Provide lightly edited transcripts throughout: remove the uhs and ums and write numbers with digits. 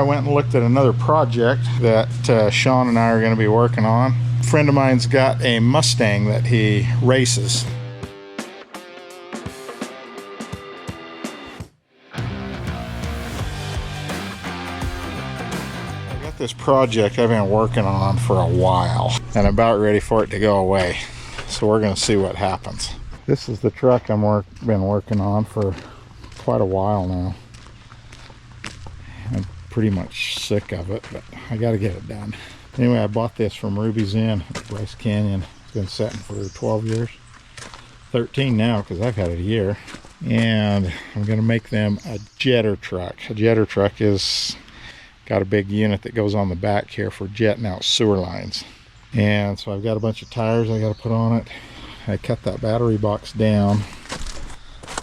I went and looked at another project that Sean and I are going to be working on. A friend of mine's got a Mustang that he races. I got this project I've been working on for a while and I'm about ready for it to go away. So we're going to see what happens. This is the truck I've been working on for quite a while now. I'm pretty much sick of it, but I got to get it done. Anyway, I bought this from Ruby's Inn at Bryce Canyon. It's been sitting for 12 years. 13 now because I've had it a year. And I'm going to make them a jetter truck. A jetter truck is got a big unit that goes on the back here for jetting out sewer lines. And so I've got a bunch of tires I got to put on it. I cut that battery box down.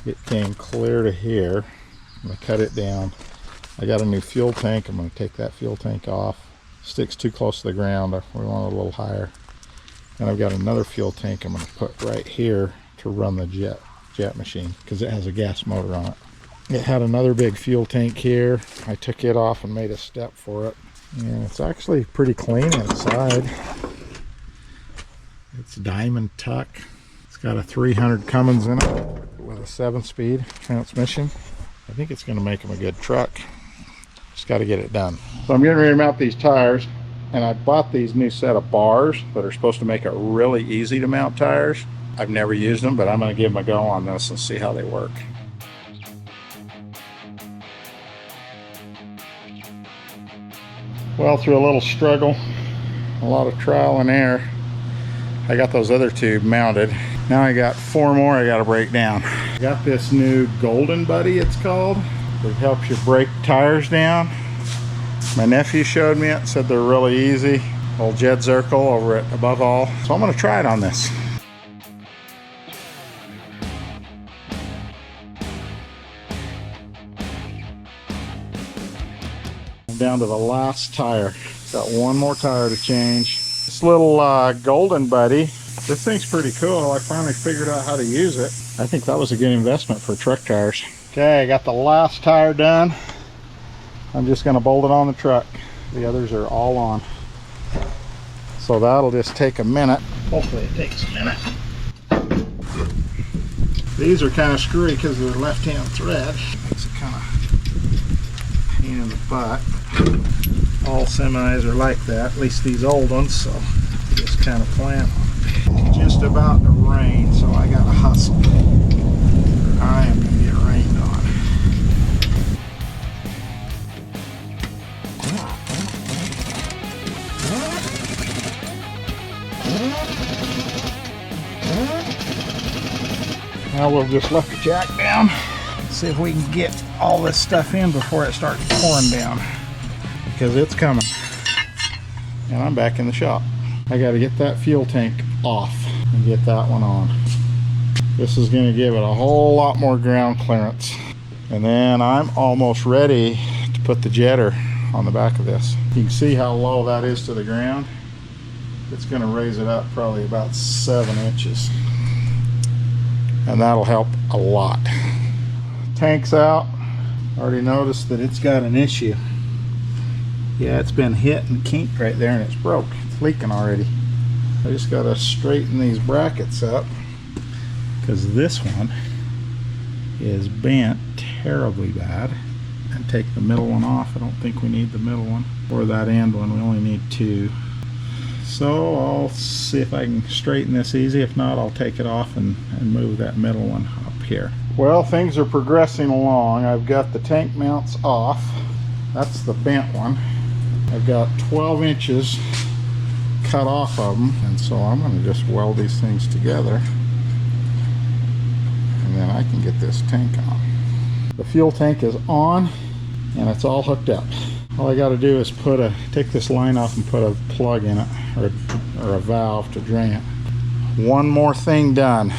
It came clear to here. I'm going to cut it down. I got a new fuel tank. I'm going to take that fuel tank off. Sticks too close to the ground. We want it a little higher. And I've got another fuel tank I'm going to put right here to run the jet machine because it has a gas motor on it. It had another big fuel tank here. I took it off and made a step for it. And it's actually pretty clean inside. It's diamond tuck. It's got a 300 Cummins in it with a 7-speed transmission. I think it's going to make them a good truck. Just got to get it done. So I'm getting ready to mount these tires, and I bought these new set of bars that are supposed to make it really easy to mount tires. I've never used them, but I'm going to give them a go on this and see how they work. Well, through a little struggle, a lot of trial and error, I got those other two mounted. Now I got 4 more I got to break down. I got this new Golden Buddy, it's called. It helps you break tires down. My nephew showed me it, said they're really easy. Old Jed Zirkle over at Above All. So I'm going to try it on this. I'm down to the last tire. Got one more tire to change. This little Golden Buddy, this thing's pretty cool. I finally figured out how to use it. I think that was a good investment for truck tires. Okay, I got the last tire done. I'm just going to bolt it on the truck. The others are all on. So that'll just take a minute. Hopefully it takes a minute. These are kind of screwy because they're left-hand thread. Makes it kind of pain in the butt. All semis are like that, at least these old ones, so just kind of plan on it. It's just about to rain, so I got to hustle. I am going to get rained on. Now we'll just let the jack down. See if we can get all this stuff in before it starts pouring down. Because it's coming. And I'm back in the shop. I got to get that fuel tank off and get that one on. This is going to give it a whole lot more ground clearance. And then I'm almost ready to put the jetter on the back of this. You can see how low that is to the ground. It's going to raise it up probably about 7 inches. And that'll help a lot. Tank's out. Already noticed that it's got an issue. Yeah, it's been hit and kinked right there and it's broke. It's leaking already. I just got to straighten these brackets up because this one is bent terribly bad. And take the middle one off. I don't think we need the middle one or that end one. We only need 2. So I'll see if I can straighten this easy. If not, I'll take it off and move that middle one up here. Well, things are progressing along. I've got the tank mounts off. That's the bent one. I've got 12 inches cut off of them, and so I'm going to just weld these things together, and then I can get this tank on. The fuel tank is on, and it's all hooked up. All I got to do is take this line off and put a plug in it, or a valve to drain it. One more thing done.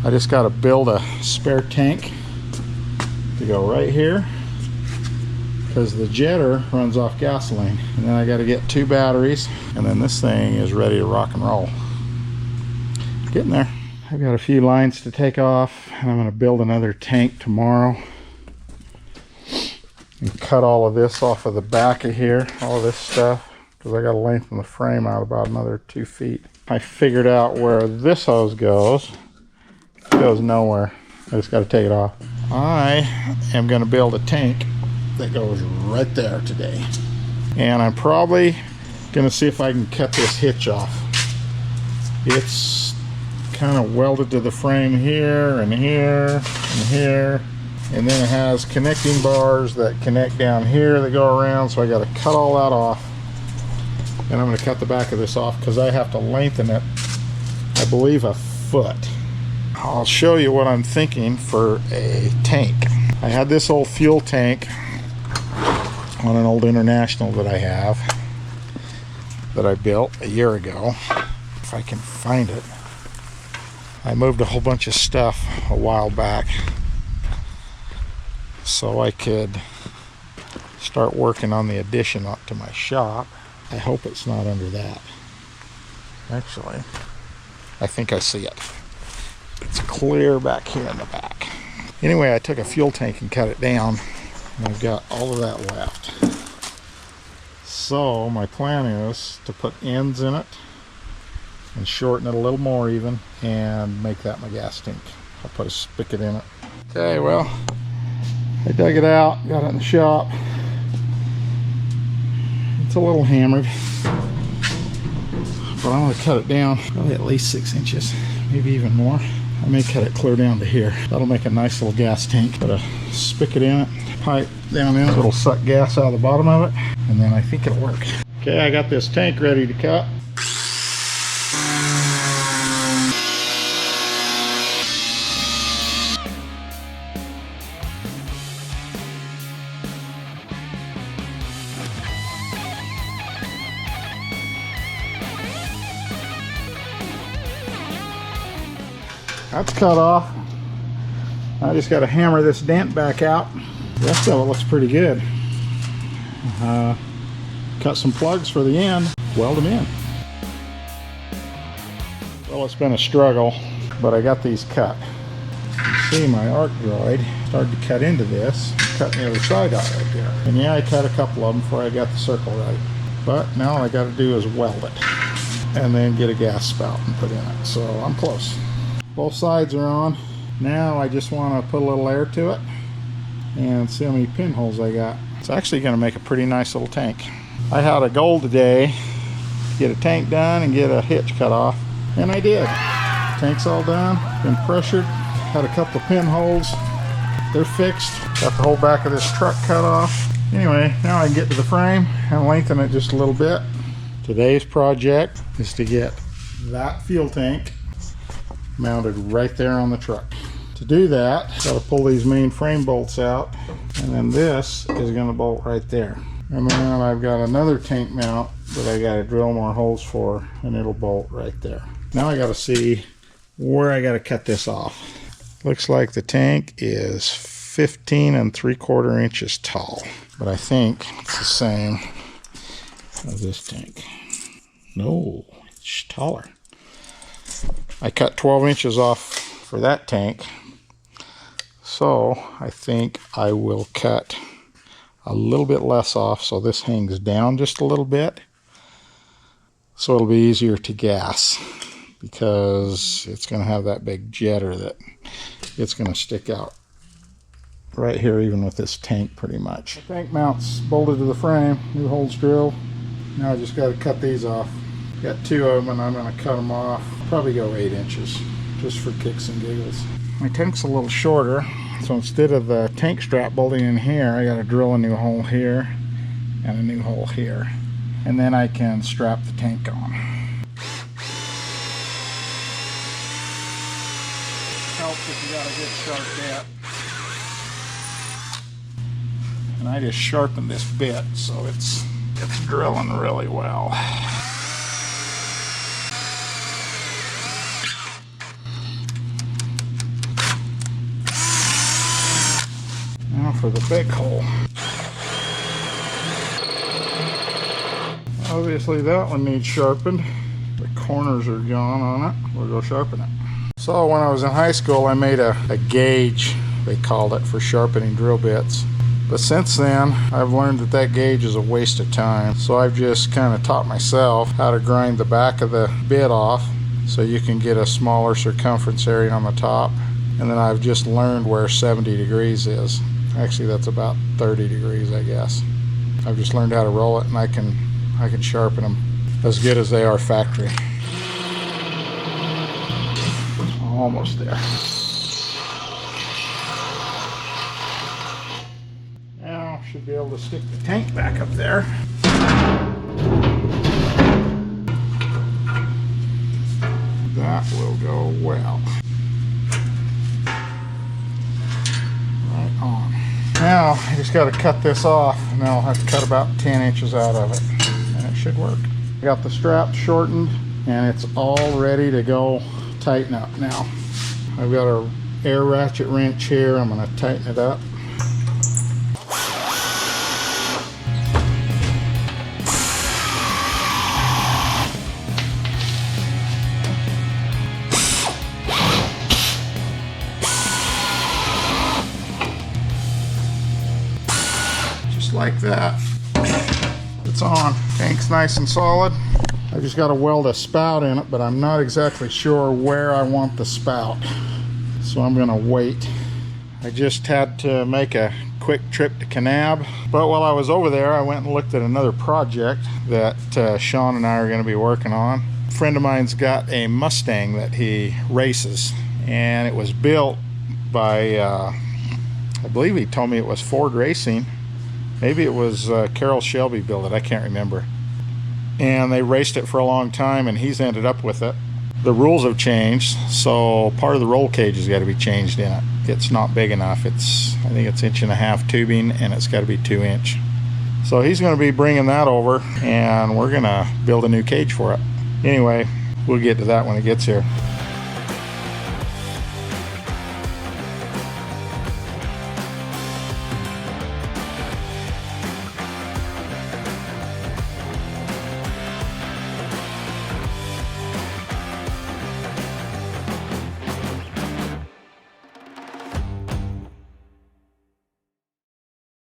I just got to build a spare tank to go right here, because the jetter runs off gasoline. And then I got to get 2 batteries, and then this thing is ready to rock and roll. Getting there. I've got a few lines to take off, and I'm going to build another tank tomorrow. and cut all of this off of the back of here, all of this stuff, because I got to lengthen the frame out about another 2 feet. I figured out where this hose goes. It goes nowhere. I just got to take it off. I am going to build a tank that goes right there today. And I'm probably going to see if I can cut this hitch off. It's kind of welded to the frame here and here and here. And then it has connecting bars that connect down here that go around. So I got to cut all that off. And I'm going to cut the back of this off because I have to lengthen it, I believe, a foot. I'll show you what I'm thinking for a tank. I had this old fuel tank on an old International that I have, that I built a year ago. If I can find it. I moved a whole bunch of stuff a while back so I could start working on the addition up to my shop. I hope it's not under that. Actually, I think I see it. It's clear back here in the back. Anyway, I took a fuel tank and cut it down, and I've got all of that left. So my plan is to put ends in it and shorten it a little more even and make that my gas tank. I'll put a spigot in it. Okay, well, I dug it out, got it in the shop. It's a little hammered, but I'm going to cut it down probably at least 6 inches, maybe even more. I may cut it clear down to here. That'll make a nice little gas tank. Put a spigot in it, pipe down in it, it'll suck gas out of the bottom of it, and then I think it'll work. Okay, I got this tank ready to cut. That's cut off. I just got to hammer this dent back out. The rest of it looks pretty good. Cut some plugs for the end, weld them in. Well, it's been a struggle, but I got these cut. You see my arc droid started to cut into this, cut the other side out right there. And yeah, I cut a couple of them before I got the circle right. But now all I got to do is weld it and then get a gas spout and put in it. So I'm close. Both sides are on. Now I just want to put a little air to it and see how many pinholes I got. It's actually going to make a pretty nice little tank. I had a goal today to get a tank done and get a hitch cut off, and I did. Tank's all done, been pressured, had a couple of pinholes. They're fixed. Got the whole back of this truck cut off. Anyway, now I can get to the frame and lengthen it just a little bit. Today's project is to get that fuel tank mounted right there on the truck. To do that, got to pull these main frame bolts out, and then this is going to bolt right there. And then I've got another tank mount that I got to drill more holes for, and it'll bolt right there. Now I got to see where I got to cut this off. Looks like the tank is 15 3/4 inches tall, but I think it's the same as this tank. No, it's taller. I cut 12 inches off for that tank, so I think I will cut a little bit less off so this hangs down just a little bit, so it'll be easier to gas, because it's going to have that big jetter that it's going to stick out right here, even with this tank pretty much. The tank mounts bolted to the frame, new holes drilled. Now I just got to cut these off. Got 2 of them, and I'm going to cut them off. Probably go 8 inches, just for kicks and giggles. My tank's a little shorter, so instead of the tank strap bolting in here, I got to drill a new hole here and a new hole here, and then I can strap the tank on. Helps if you got a good sharp bit. And I just sharpened this bit, so it's drilling really well. Now for the big hole. Obviously that one needs sharpened. The corners are gone on it. We'll go sharpen it. So when I was in high school, I made a gauge, they called it, for sharpening drill bits. But since then, I've learned that that gauge is a waste of time. So I've just kind of taught myself how to grind the back of the bit off so you can get a smaller circumference area on the top. And then I've just learned where 70 degrees is. Actually, that's about 30 degrees, I guess. I've just learned how to roll it, and I can sharpen them as good as they are factory. Almost there. Now should be able to stick the tank back up there. That will go well. Right on. Now I just got to cut this off, and then I'll have to cut about 10 inches out of it, and it should work. I got the strap shortened, and it's all ready to go tighten up now. I've got a air ratchet wrench here. I'm going to tighten it up. Just like that. It's on. Tank's nice and solid. I just got to weld a spout in it, but I'm not exactly sure where I want the spout, so I'm going to wait. I just had to make a quick trip to Kanab, but while I was over there, I went and looked at another project that Sean and I are going to be working on. A friend of mine's got a Mustang that he races, and it was built by, I believe he told me it was Ford Racing. Maybe it was Carroll Shelby built it, I can't remember. And they raced it for a long time, and he's ended up with it. The rules have changed, so part of the roll cage has got to be changed in it. It's not big enough. I think it's 1.5 inch tubing, and it's got to be 2 inch. So he's going to be bringing that over, and we're going to build a new cage for it. Anyway, we'll get to that when it gets here.